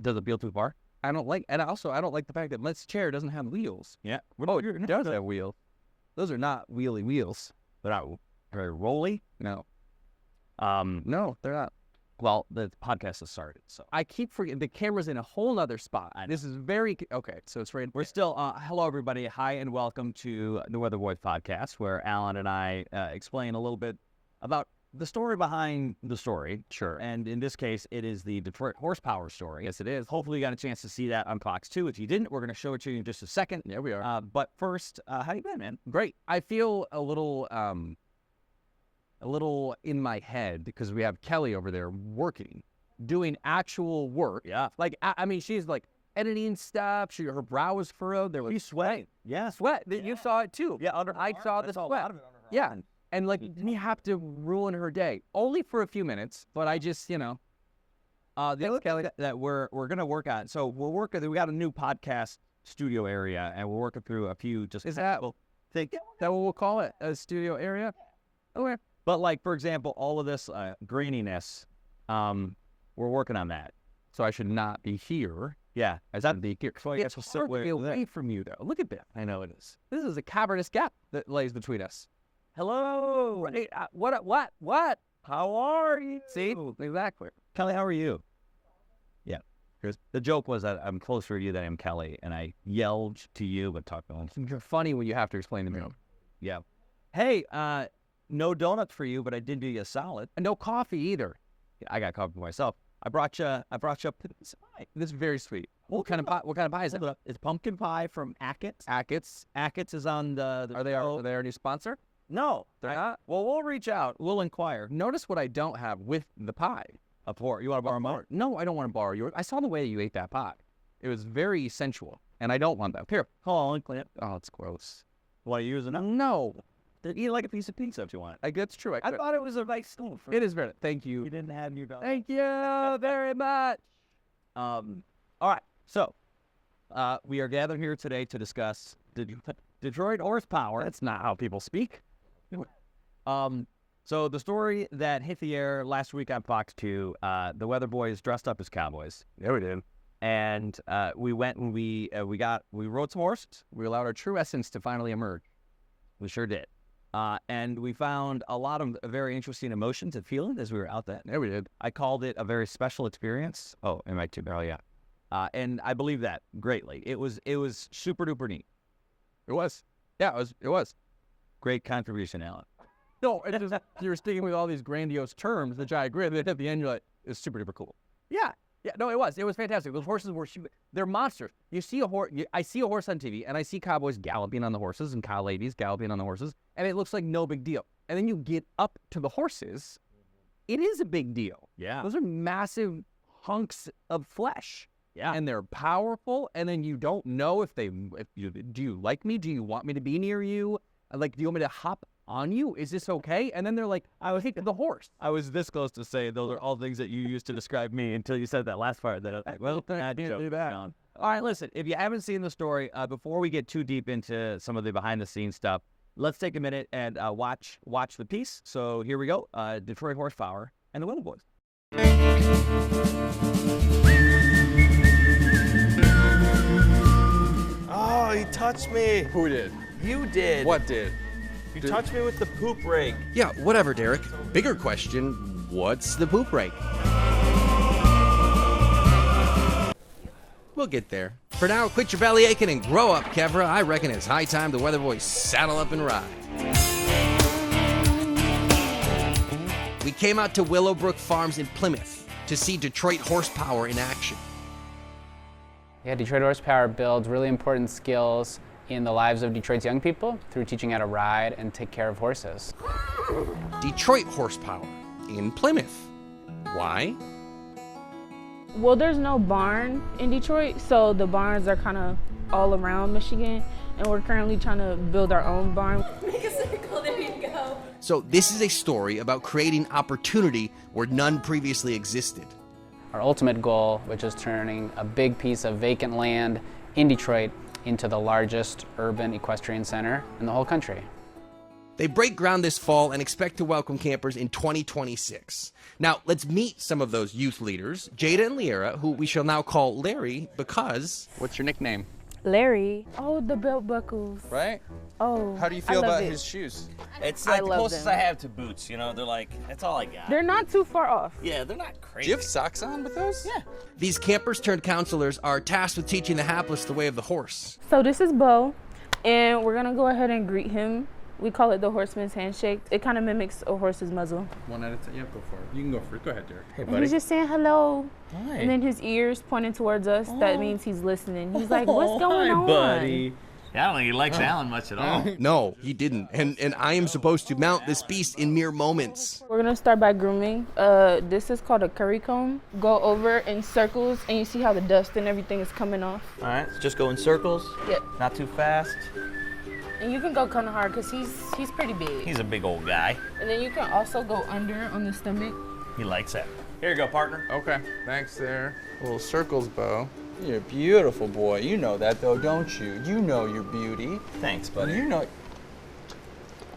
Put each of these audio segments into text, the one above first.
Does it feel too far? I don't like, and also I don't like the fact that this chair doesn't have wheels. Yeah. It does have wheels. Those are not wheelie wheels. They're not very rolly. No. No, they're not. Well, the podcast has started, so I keep forgetting the camera's in a whole other spot. This is very okay. So it's right. We're still. Hello, everybody. Hi, and welcome to the Weatherboys podcast, where Alan and I explain a little bit about the story behind the story. Sure. And in this case, it is the Detroit horsepower story. Yes, it is. Hopefully, you got a chance to see that on Fox 2. If you didn't, we're going to show it to you in just a second. There we are. But first, how you been, man? Great. I feel a little in my head because we have Kelly over there working, doing actual work. Yeah. Like, I mean, she's like editing stuff. Her brow was furrowed. There was She's sweating. Yeah. sweat. You saw it too. Yeah, under her I arm. saw the I saw a sweat. lot of it under her Yeah. arm. And like, we have to ruin her day only for a few minutes. But I just, The other Kelly that we're gonna work on. So we're working. We got a new podcast studio area, and we're working through a few. Just is that think that what we'll call it? A studio area? Okay. But like, for example, all of this graininess, we're working on that. So I should not be here. Yeah, I should be here. So I guess we'll sit hard to be away from you, though. Look at that. I know it is. This is a cavernous gap that lays between us. Hello. Right? What? How are you? See? Exactly. Kelly, how are you? Yeah. The joke was that I'm closer to you than I am Kelly, and I yelled to you, but talked to him. You're funny when you have to explain to me. Yeah. Hey, no donuts for you, but I did do you a solid. And no coffee either. I got coffee for myself. I brought you a piece of pie. This is very sweet. What kind of pie is it? It's pumpkin pie from Ackett's. Ackett's. Ackett's is on the Are they our new sponsor? No, they're not. Well, we'll reach out. We'll inquire. Notice what I don't have with the pie. A pour. You want to borrow mine? No, I don't want to borrow yours. I saw the way you ate that pie. It was very sensual, and I don't want that. Here, hold on, clean it. Oh, it's gross. Want to use it? No. Eat like a piece of pizza if you want. That's true. I thought it was a nice stone. It is very. Thank you. You didn't have your dog. Thank you very much. All right. So, we are gathered here today to discuss Detroit horsepower. That's not how people speak. So the story that hit the air last week on Fox 2, the Weatherboys dressed up as cowboys. Yeah, we did. And we went and we rode some horses. We allowed our true essence to finally emerge. We sure did. And we found a lot of very interesting emotions and feelings as we were out there. Yeah, we did. I called it a very special experience. Oh, am I too? Oh, yeah. And I believe that greatly. It was super duper neat. It was. Yeah, it was. Great contribution, Alan. No, it's just you're sticking with all these grandiose terms, which I agree. Then at the end, you're like, it's super duper cool. Yeah. No, it was fantastic. Those horses they're monsters. You see a horse. I see a horse on TV, and I see cowboys galloping on the horses and cow ladies galloping on the horses, and it looks like no big deal. And then you get up to the horses, it is a big deal. Yeah. Those are massive hunks of flesh. Yeah. And they're powerful, and then you don't know do you like me? Do you want me to be near you? Like, do you want me to hop on you? Is this okay? And then they're like, I would hate the horse. I was this close to say those are all things that you used to describe me until you said that last part. That I was like, well, I can't do that. All right, listen, if you haven't seen the story, before we get too deep into some of the behind-the-scenes stuff, let's take a minute and watch the piece. So here we go, Detroit Horsepower and the Weatherboys. Oh, he touched me. Who did? You did. What did? You touched me with the poop rake. Yeah, whatever, Derek. Bigger question, what's the poop rake? We'll get there. For now, quit your belly aching and grow up, Kevra. I reckon it's high time the Weatherboys saddle up and ride. We came out to Willowbrook Farms in Plymouth to see Detroit horsepower in action. Yeah, Detroit Horsepower builds really important skills in the lives of Detroit's young people through teaching how to ride and take care of horses. Detroit horsepower in Plymouth. Why? Well, there's no barn in Detroit, so the barns are kind of all around Michigan, and we're currently trying to build our own barn. Make a circle, there you go. So this is a story about creating opportunity where none previously existed. Our ultimate goal, which is turning a big piece of vacant land in Detroit into the largest urban equestrian center in the whole country. They break ground this fall and expect to welcome campers in 2026. Now, let's meet some of those youth leaders, Jada and Liera, who we shall now call Larry because... What's your nickname? Larry. Oh, the belt buckles. Right? Oh. How do you I feel love about it. his shoes? It's I like the love closest them. I have to boots, you know? They're like, that's all I got. They're not too far off. Yeah, they're not crazy. Do you have socks on with those? Yeah. these campers turned counselors are tasked with teaching the hapless the way of the horse. So this is Bo, and we're gonna go ahead and greet him. We call it the horseman's handshake. It kind of mimics a horse's muzzle. One at a time. Yeah, go for it. You can go for it. Go ahead, Derek. Hey, And buddy. he's just saying hello. Hi. And then his ears pointing towards us. That means he's listening. He's like, what's going on? buddy. Yeah, I don't think he likes Alan much at all. No, he didn't. And I am supposed to mount this beast in mere moments. We're gonna start by grooming. This is called a curry comb. Go over in circles and you see how the dust and everything is coming off. All right, so just go in circles. Yep. Not too fast. And you can go kind of hard because he's pretty big. He's a big old guy. And then you can also go under on the stomach. He likes that. Here you go, partner. Okay, thanks there. Little circles, Bo. You're a beautiful boy. You know that, though, don't you? You know your beauty. Thanks, buddy. You know.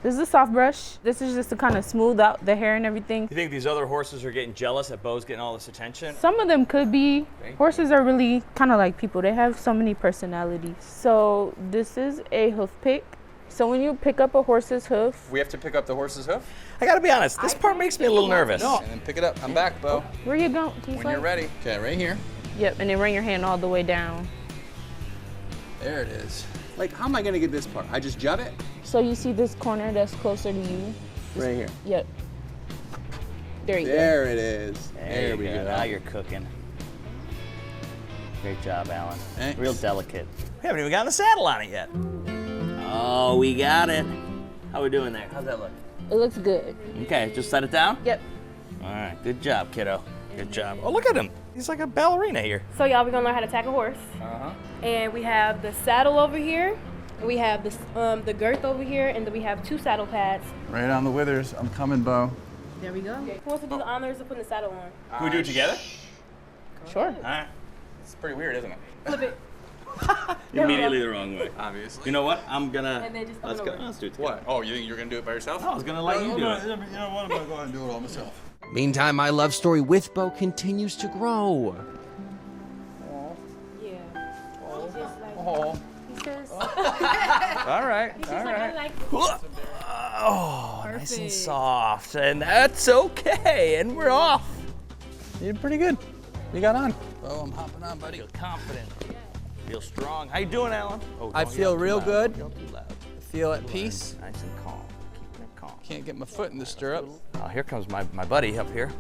This is a soft brush. This is just to kind of smooth out the hair and everything. You think these other horses are getting jealous that Bo's getting all this attention? Some of them could be. Horses are really kind of like people. They have so many personalities. So this is a hoof pick. So when you pick up a horse's hoof, We have to pick up the horse's hoof? I gotta be honest, this part makes me a little nervous. And then pick it up. I'm back, Bo. where you going? He's When like, you're ready. Okay, right here. Yep, and then run your hand all the way down. There it is. Like, how am I gonna get this part? I just jab it? So you see this corner that's closer to you? Right here. Yep. There you go. There it is. There we go. Now you're cooking. Great job, Alan. Thanks. Real delicate. We haven't even gotten the saddle on it yet. Oh, we got it. How we doing there? How's that look? It looks good. Okay, just set it down? Yep. All right, good job, kiddo. Good job. Oh, look at him. He's like a ballerina here. So y'all, we're gonna learn how to tack a horse. And we have the saddle over here. We have the girth over here, and then we have 2 saddle pads. Right on the withers. I'm coming, Bo. There we go. Who wants to do the honors of putting the saddle on? Can we do it together? Sure. All right. It's pretty weird, isn't it? Flip it. Immediately the wrong way. Obviously. You know what? I'm gonna. And then just let's come go. over. Let's do it together. What? Oh, you think you're gonna do it by yourself? I was gonna let you do it. You know what? I'm gonna go ahead and do it all myself. Meantime, my love story with Bo continues to grow. Yeah. Oh. He says, All right. All I right. like Oh, nice and soft, and that's okay. And we're off. You did pretty good. You got on. Oh, I'm hopping on, buddy. Feel confident. Feel strong. How you doing, Alan? Oh, I don't feel yell too real loud. good. Don't yell too loud. Feel at peace. Nice and calm. Keeping it calm. Can't get my foot in the stirrup. Oh, here comes my buddy up here.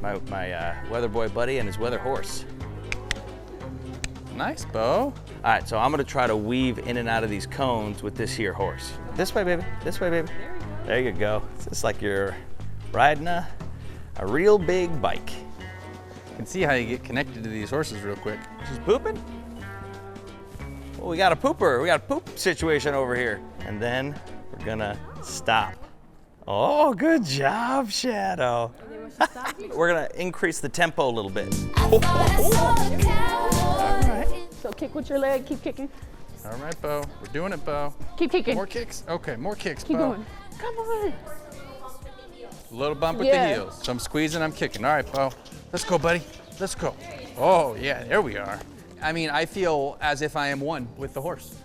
My weather boy buddy and his weather horse. Nice, Bo. All right, so I'm gonna try to weave in and out of these cones with this here horse. This way, baby. This way, baby. There you go. It's just like you're riding a real big bike. You can see how you get connected to these horses real quick. She's pooping? Well, we got a pooper. We got a poop situation over here. And then we're gonna stop. Oh, good job, Shadow. We're gonna increase the tempo a little bit. So kick with your leg. Keep kicking. All right, Bo. We're doing it, Bo. Keep kicking. More kicks? Okay, more kicks, Keep Bo. going. Come on. A little bump with Yeah. the heels. So I'm squeezing, I'm kicking. All right, Bo. Let's go, buddy. Let's go. Oh, yeah, there we are. I mean, I feel as if I am one with the horse.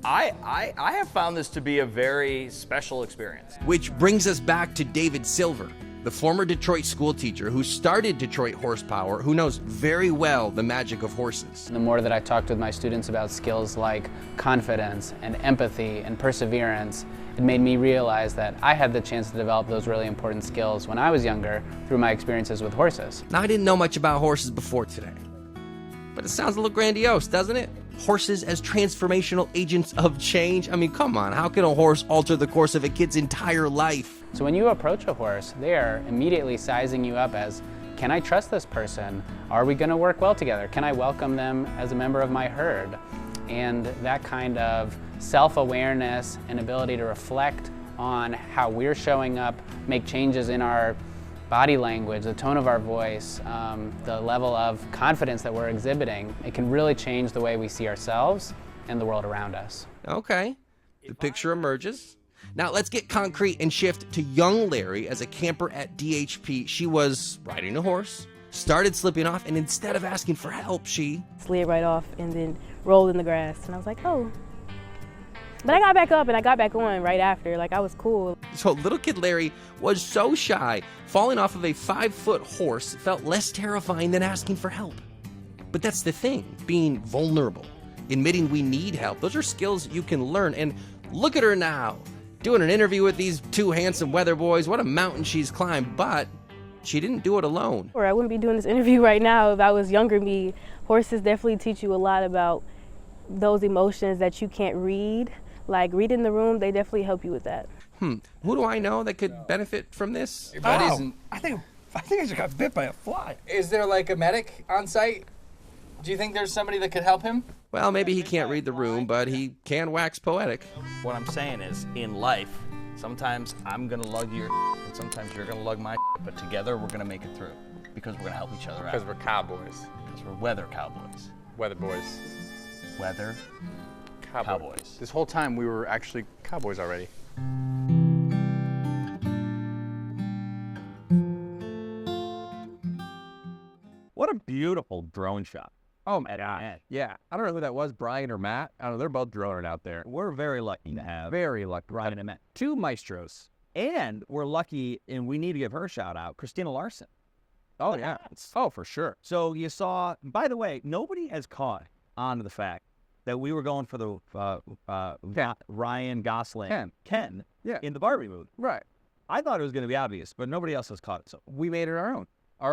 I have found this to be a very special experience. Which brings us back to David Silver, the former Detroit school teacher who started Detroit Horsepower, who knows very well the magic of horses. The more that I talked with my students about skills like confidence and empathy and perseverance, it made me realize that I had the chance to develop those really important skills when I was younger through my experiences with horses. Now, I didn't know much about horses before today, but it sounds a little grandiose, doesn't it? Horses as transformational agents of change. I mean, come on, how can a horse alter the course of a kid's entire life? So when you approach a horse, they are immediately sizing you up as, can I trust this person? Are we gonna work well together? Can I welcome them as a member of my herd? And that kind of self-awareness and ability to reflect on how we're showing up, make changes in our body language, the tone of our voice, the level of confidence that we're exhibiting, it can really change the way we see ourselves and the world around us. Okay, the picture emerges. Now let's get concrete and shift to young Larry as a camper at DHP. She was riding a horse, started slipping off, and instead of asking for help, she Slid right off and then rolled in the grass. And I was like, oh. But I got back up and I got back on right after. Like, I was cool. So little kid Larry was so shy, falling off of a 5-foot horse felt less terrifying than asking for help. But that's the thing, being vulnerable, admitting we need help. Those are skills you can learn. And look at her now, doing an interview with these two handsome weather boys. What a mountain she's climbed, but she didn't do it alone. Or I wouldn't be doing this interview right now if I was younger me. Horses definitely teach you a lot about those emotions that you can't read. Like, reading the room, they definitely help you with that. Who do I know that could benefit from this? Your buddies I think I just got bit by a fly. Is there like a medic on site? Do you think there's somebody that could help him? Well, maybe he can't read the room, but he can wax poetic. What I'm saying is, in life, sometimes I'm gonna lug your and sometimes you're gonna lug my but together we're gonna make it through because we're gonna help each other out. Because we're cowboys. Because we're weather cowboys. Weather boys. Weather cowboys. This whole time we were actually cowboys already. What a beautiful drone shot. Oh my God. Yeah. I don't know who that was, Brian or Matt. I don't know. They're both droning out there. We're very lucky to have Very lucky. Brian and Matt. Two maestros. And we're lucky, and we need to give her a shout out, Christina Larson. Oh, yeah. Oh, for sure. So you saw, by the way, nobody has caught on to the fact that we were going for the Ryan Gosling Ken Yeah. in the Barbie movie. Right. I thought it was going to be obvious, but nobody else has caught it. So We made it our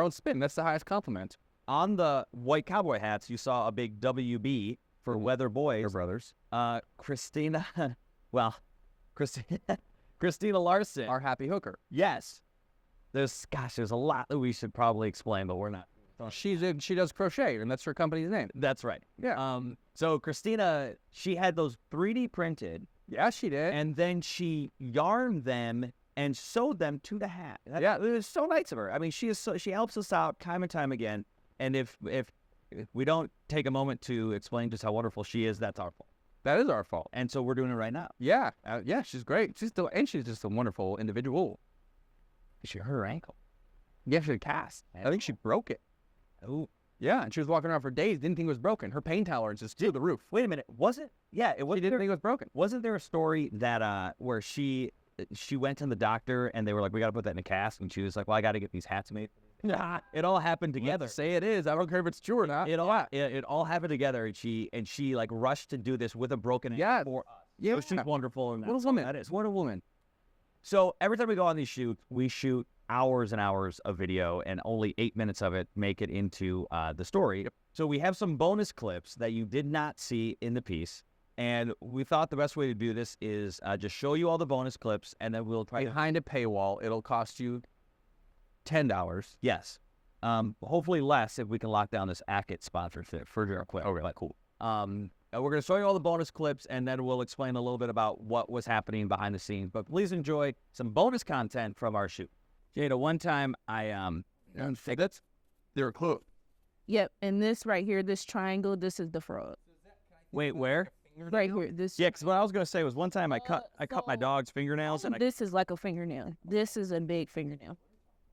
own spin. That's the highest compliment. on the white cowboy hats, you saw a big WB for Weather Boys. Your brothers. Christina, well, Christina Larson. Our happy hooker. Yes. There's a lot that we should probably explain, but we're not. She does crochet, and that's her company's name. That's right. Yeah. So Christina, she had those 3D printed, Yeah, she did. and then she yarned them and sewed them to the hat. Yeah. It was so nice of her. I mean, she helps us out time and time again. And if we don't take a moment to explain just how wonderful she is, that's our fault. That is our fault. And so we're doing it right now. Yeah. Yeah, she's great. She's just a wonderful individual. She hurt her ankle. Yeah, she cast. I think she broke it. Oh. Yeah, and she was walking around for days, didn't think it was broken. Her pain tolerance is through the roof. Wait a minute. Was it? Yeah, it was. She didn't think it was broken. Wasn't there a story that where she went to the doctor and they were like, we got to put that in a cast, and she was like, well, I got to get these hats made. Yeah. It all happened together. Let's say it is. I don't care if it's true or not. It all happened together, and she like rushed to do this with a broken ankle. Yeah. For us. Yeah. So she's wonderful. And What a that's woman. That is. What a woman. So every time we go on these shoots, we shoot hours and hours of video, and only 8 minutes of it make it into the story. So we have some bonus clips that you did not see in the piece, and we thought the best way to do this is just show you all the bonus clips, and then we'll try to... Behind a paywall, it'll cost you $10. Yes. Hopefully less if we can lock down this Ackett sponsorship for your clip. Okay, cool. We're going to show you all the bonus clips, and then we'll explain a little bit about what was happening behind the scenes. But please enjoy some bonus content from our shoot. Jada, one time They're close. Yep, and this right here, this triangle, this is the frog. Wait, where? Right here, this. Yeah, because what I was going to say was one time I cut my dog's fingernails, and This is like a fingernail. This is a big fingernail.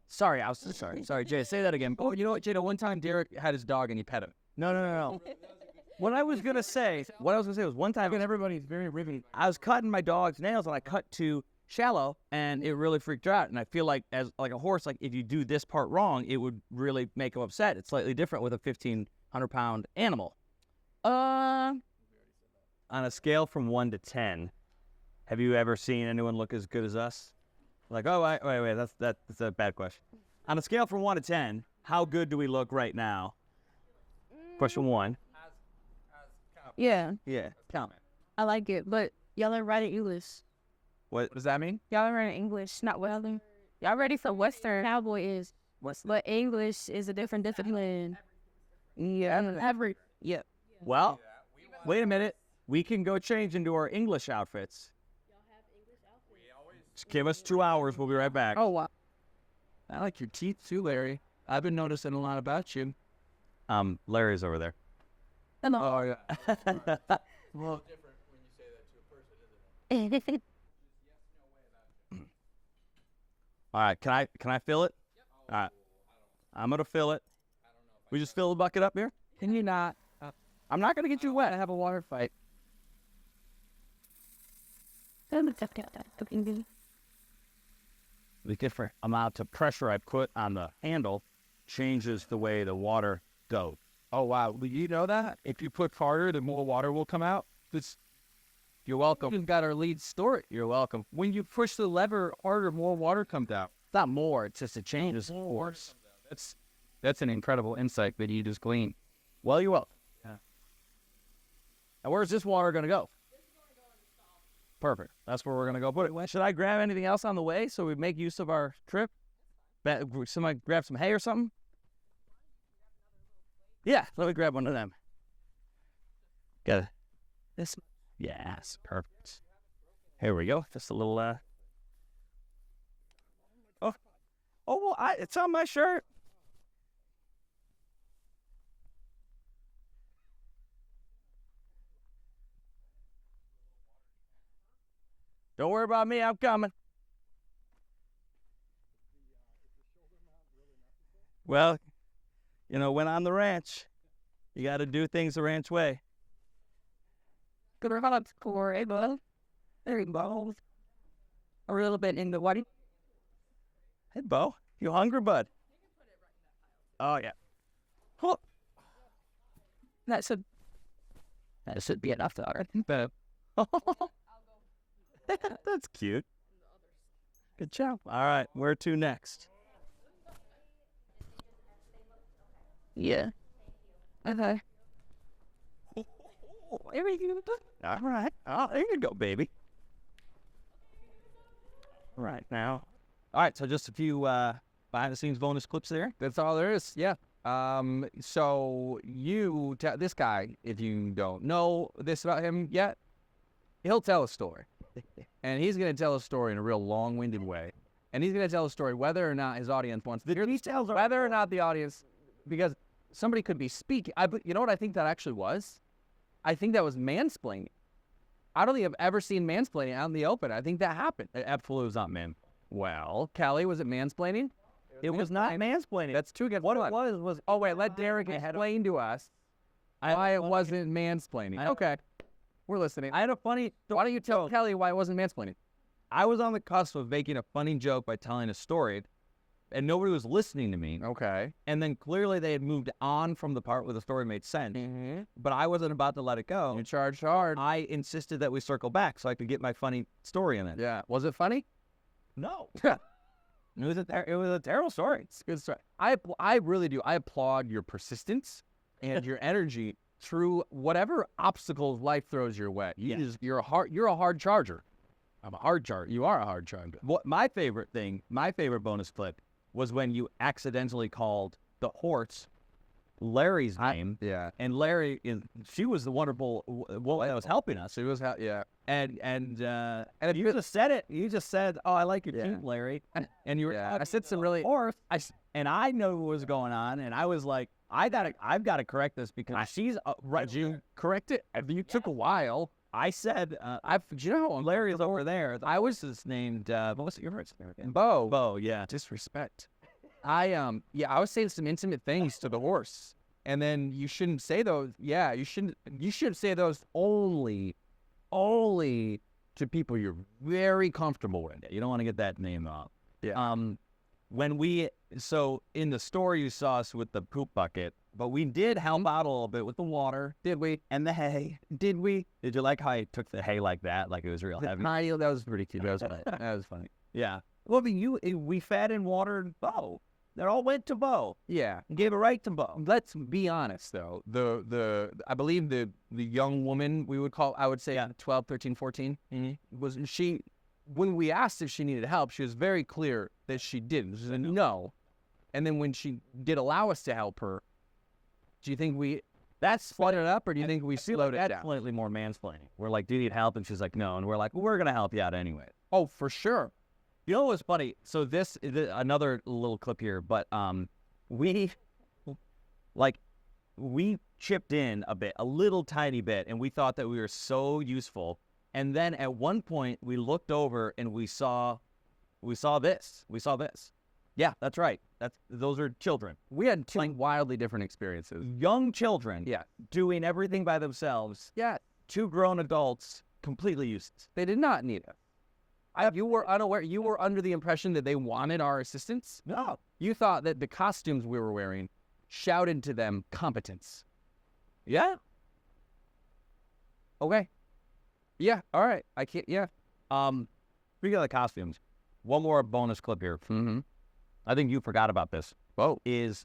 sorry, Jada, say that again. Oh, you know what, Jada? One time Derek had his dog and he pet him. No. What I was gonna say was one time Everybody's very riveting. I was cutting my dog's nails, and I cut too shallow, and it really freaked her out. And I feel like as like a horse, like if you do this part wrong, it would really make him upset. It's slightly different with a 1,500-pound animal. On a scale from 1 to 10, have you ever seen anyone look as good as us? Like, oh, wait, that's a bad question. On a scale from 1 to 10, how good do we look right now? Question 1. Yeah, Yeah. Comment. I like it, but y'all are writing English. What What does that mean? Y'all are writing English, not Western. Y'all ready for Western? Cowboy is. But English is a different discipline. Yeah, yeah. Well, wait a minute. We can go change into our English outfits. Just give us 2 hours. We'll be right back. Oh, wow. I like your teeth too, Larry. I've been noticing a lot about you. Larry's over there. Hello. Oh, yeah. Well, All right, can I fill it? All right, I'm gonna fill it. We just fill the bucket up here. Can you not? I'm not gonna get you wet. I have a water fight. The different amount of pressure I put on the handle changes the way the water goes. Oh, wow. Did you know that? If you put harder, the more water will come out? You're welcome. We've got our lead story. You're welcome. When you push the lever harder, more water comes out. It's not more, it's just a change. It's Force. That's an incredible insight that you just gleaned. Well, you're welcome. Yeah. And where's this water going to go? Perfect. That's where we're going to go put it. Should I grab anything else on the way so we make use of our trip? Somebody grab some hay or something? Yeah, let me grab one of them. Got it. This. Yes, perfect. Here we go. Just a little, Oh, well, it's on my shirt. Don't worry about me, I'm coming. Well, you know, when on the ranch, you got to do things the ranch way. Good hot for a ball. Very balls. A little bit in the water. Hey, Bo, you hungry, bud? Oh, yeah. Oh. That should be enough to already. But that's cute. Good job. All right, where to next? Yeah. Okay. There we go. All right. Oh, there you go, baby. All right, now. All right, so just a few behind-the-scenes bonus clips there. That's all there is. Yeah. So this guy, if you don't know this about him yet, he'll tell a story. And he's going to tell a story in a real long-winded way. And he's going to tell a story whether or not his audience wants to hear these tales, whether or not the audience, because somebody could be speaking. You know what I think that actually was? I think that was mansplaining. I don't think I've ever seen mansplaining out in the open. I think that happened. It absolutely was not, man. Well, Kelly, was it mansplaining? It was not mansplaining. That's two against what one. it was. Oh, wait, let Derek explain to us why it wasn't mansplaining. Okay. We're listening. I had a funny... Why don't you tell Kelly why it wasn't mansplaining? I was on the cusp of making a funny joke by telling a story, and nobody was listening to me. Okay. And then clearly they had moved on from the part where the story made sense. But I wasn't about to let it go. You charged hard. I insisted that we circle back so I could get my funny story in it. Yeah. Was it funny? No. It was a terrible story. It's a good story. I really do. I applaud your persistence and your energy through whatever obstacles life throws your way. You're a hard charger. I'm a hard charger. You are a hard charger. What my favorite bonus clip was when you accidentally called the horse Larry's name. Yeah. And Larry she was the wonderful woman that was helping us. She was And if you just said it, you just said, "Oh, I like your team, Larry." And you were I said some really horse. And I know what was going on, and I was like, I've got to correct this because she's right. Did you correct it? You took a while. I said, do you know how Larry's over there. I was just named, what was your first name again? Bo. Bo, yeah. Disrespect. I was saying some intimate things to the horse, and then you shouldn't say those. Yeah, you should say those only to people you're very comfortable with. Yeah, you don't want to get that name out. Yeah. So in the story you saw us with the poop bucket, but we did help out a little bit with the water. Did we? And the hay. Did we? Did you like how I took the hay like that? Like it was real heavy? That was pretty cute. That was funny. That was funny. Yeah. Well, I mean, we fed and watered Bo. That all went to Bo. Yeah. Gave it right to Bo. Let's be honest, though. I believe the young woman I would say 12, 13, 14, was she, when we asked if she needed help, she was very clear that she didn't. She said no. And then when she did allow us to help her, do you think we split it up, or do you think we slowed it down? That's slightly more mansplaining. We're like, do you need help? And she's like, no. And we're like, well, we're going to help you out anyway. Oh, for sure. You know what's funny? So this is another little clip here, but we chipped in a little tiny bit, and we thought that we were so useful. And then at one point, we looked over and we saw We saw this. We saw this. Yeah, that's right. Those are children. We had two wildly different experiences. Young children. Yeah. Doing everything by themselves. Yeah. Two grown adults, completely useless. They did not need us. You were unaware. You were under the impression that they wanted our assistance. No. You thought that the costumes we were wearing shouted to them competence. Yeah. Okay. Yeah. All right. I can't. Yeah. Speaking of the costumes, one more bonus clip here. Mm-hmm. I think you forgot about this. Oh. Is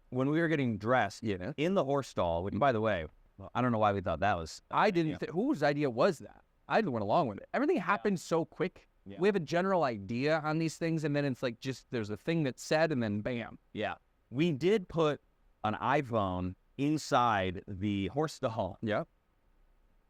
when we were getting dressed in the horse stall, which, by the way, I don't know why we thought that was. I didn't. Whose idea was that? I went along with it. Everything happened so quick. Yeah. We have a general idea on these things, and then it's like just there's a thing that's said, and then bam. Yeah. We did put an iPhone inside the horse stall. Yeah.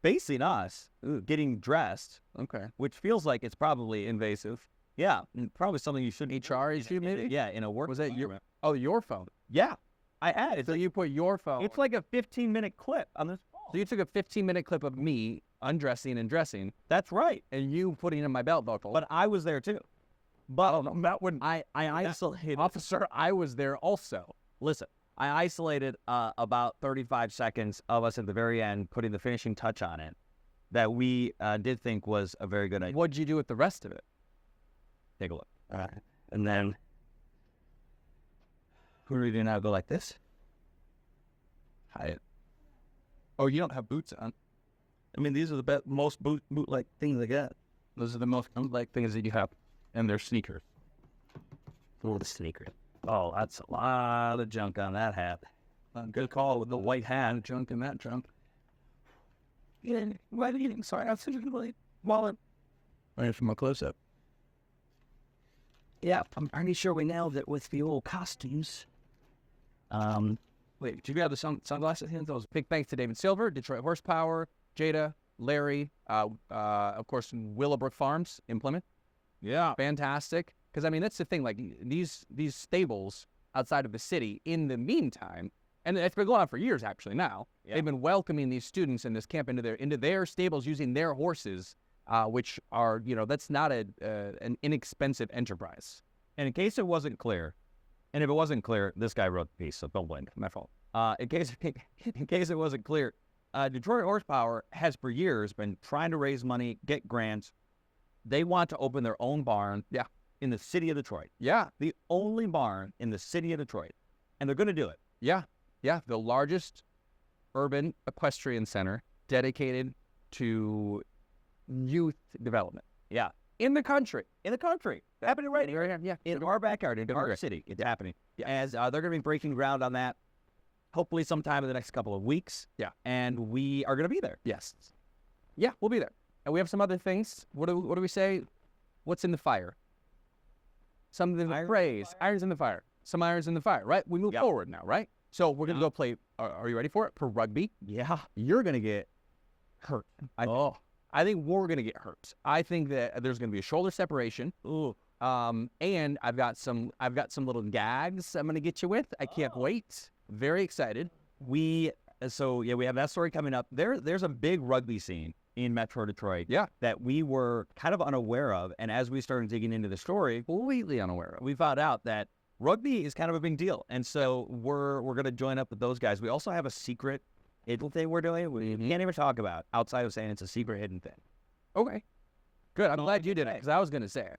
Facing us, getting dressed. Okay. Which feels like it's probably invasive. Yeah. Probably something you shouldn't. HR issue, maybe? Yeah, in a work. Was that your phone? Yeah. I had it. So you put your phone. It's like a 15-minute clip on this phone. So you took a 15-minute clip of me undressing and dressing. That's right. And you putting in my belt buckle. But I was there too. But that wouldn't. I isolated. Officer, I was there also. Listen, I isolated about 35 seconds of us at the very end, putting the finishing touch on it, that we did think was a very good idea. What'd you do with the rest of it? Take a look. All right. And then, who do we do now? Go like this? Hyatt. Oh, you don't have boots on. I mean, these are the most boot-like things I got. Those are the most boot-like things that you have. And they're sneakers. Oh, the sneakers. Oh, that's a lot of junk on that hat. Good call with the white hat. Junk in that junk. Yeah, what eating? Sorry, I was thinking like wallet. Right from a close-up. Yeah, I'm pretty sure we nailed it with the old costumes. Wait, did you have the sunglasses in? Those big thanks to David Silver, Detroit Horsepower, Jada, Larry, of course, Willowbrook Farms in Plymouth. Yeah. Fantastic. Because, I mean, that's the thing. Like, these stables outside of the city, in the meantime, and it's been going on for years, actually, now, they've been welcoming these students in this camp into their stables using their horses, which are, that's not an inexpensive enterprise. And in case it wasn't clear, and if it wasn't clear, this guy wrote the piece, so don't blame me. My fault. In case it wasn't clear, Detroit Horsepower has for years been trying to raise money, get grants. They want to open their own barn. Yeah. In the city of Detroit. Yeah. The only barn in the city of Detroit. And they're going to do it. Yeah. Yeah. The largest urban equestrian center dedicated to youth development. Yeah. In the country. In the country. Happening right here. Yeah. In our backyard, in our city. It's happening. Yeah. As they're going to be breaking ground on that, hopefully sometime in the next couple of weeks. Yeah. And we are going to be there. Yes. Yeah, we'll be there. And we have some other things. What do we say? What's in the fire? Something in the phrase. Irons in the fire. Some irons in the fire, right? We move forward now, right? So we're going to go play. Are you ready for it? For rugby? Yeah. You're going to get hurt. I think we're going to get hurt. I think that there's going to be a shoulder separation. Ooh. And I've got some little gags I'm going to get you with. I can't wait. Very excited. We have that story coming up. There's a big rugby scene in Metro Detroit. Yeah. That we were kind of unaware of, and as we started digging into the story, completely unaware of, we found out that rugby is kind of a big deal, and so we're going to join up with those guys. We also have a secret hidden thing we're doing. We can't even talk about outside of saying it's a secret hidden thing. Okay. Good. I'm glad you did it because I was going to say it.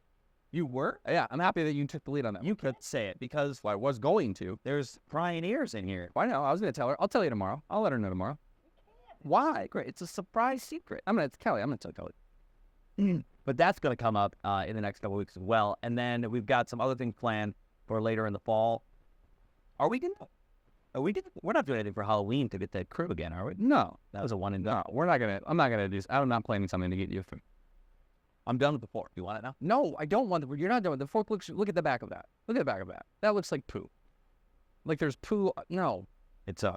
You were? Yeah, I'm happy that you took the lead on that. You could say it because I was going to. There's prying ears in here. I know. I was going to tell her. I'll tell you tomorrow. I'll let her know tomorrow. Why? Great. It's a surprise secret. It's Kelly. I'm going to tell Kelly. But that's going to come up in the next couple of weeks as well. And then we've got some other things planned for later in the fall. We're not doing anything for Halloween to get that crew again, are we? No. That was a one and done. No, we're not going to. I'm not going to do. I'm not planning something to get you through. I'm done with the fork. You want it now? No, I don't want the. You're not done with the fork. Look at the back of that. Look at the back of that. That looks like poo. Like there's poo. No.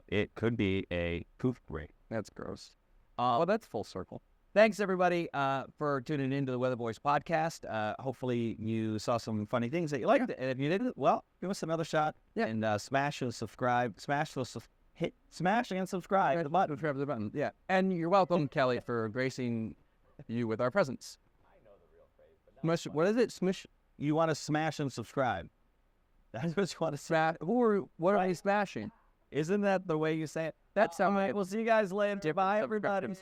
It could be a poof break. That's gross. Well, that's full circle. Thanks, everybody, for tuning into the Weatherboys podcast. Hopefully you saw some funny things that you liked. Yeah. And if you didn't, well, give us another shot. Yeah. And smash and subscribe. Smash and subscribe. The button. Yeah. And you're welcome, Kelly, for gracing you with our presence. I know the real phrase. But what is it? You want to smash and subscribe. That's what you want to say. What are they smashing? Isn't that the way you say it? That's how All right, we'll see you guys later. Bye, everybody.